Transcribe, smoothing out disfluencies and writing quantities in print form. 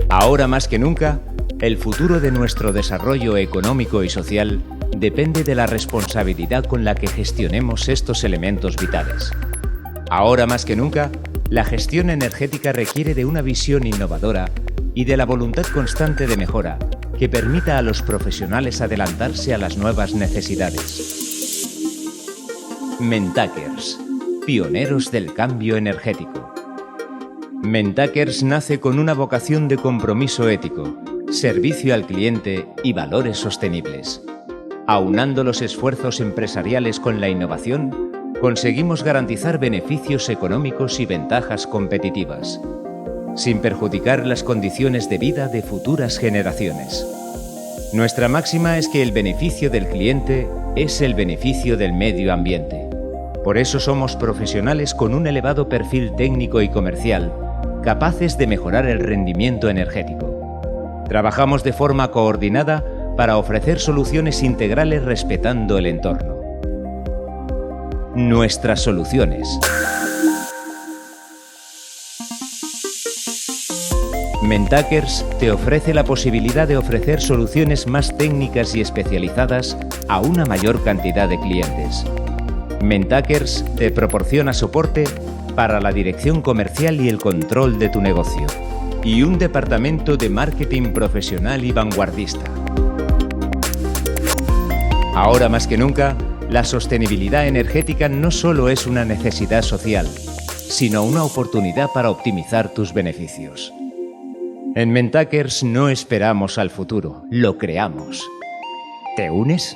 Ahora más que nunca, el futuro de nuestro desarrollo económico y social depende de la responsabilidad con la que gestionemos estos elementos vitales. Ahora más que nunca, la gestión energética requiere de una visión innovadora y de la voluntad constante de mejora que permita a los profesionales adelantarse a las nuevas necesidades. Mentakers, pioneros del cambio energético. Mentakers nace con una vocación de compromiso ético, servicio al cliente y valores sostenibles. Aunando los esfuerzos empresariales con la innovación, conseguimos garantizar beneficios económicos y ventajas competitivas, sin perjudicar las condiciones de vida de futuras generaciones. Nuestra máxima es que el beneficio del cliente es el beneficio del medio ambiente. Por eso somos profesionales con un elevado perfil técnico y comercial, capaces de mejorar el rendimiento energético. Trabajamos de forma coordinada para ofrecer soluciones integrales respetando el entorno. Nuestras soluciones. Mentakers te ofrece la posibilidad de ofrecer soluciones más técnicas y especializadas a una mayor cantidad de clientes. Mentakers te proporciona soporte para la dirección comercial y el control de tu negocio, y un departamento de marketing profesional y vanguardista. Ahora más que nunca, la sostenibilidad energética no solo es una necesidad social, sino una oportunidad para optimizar tus beneficios. En Mentakers no esperamos al futuro, lo creamos. ¿Te unes?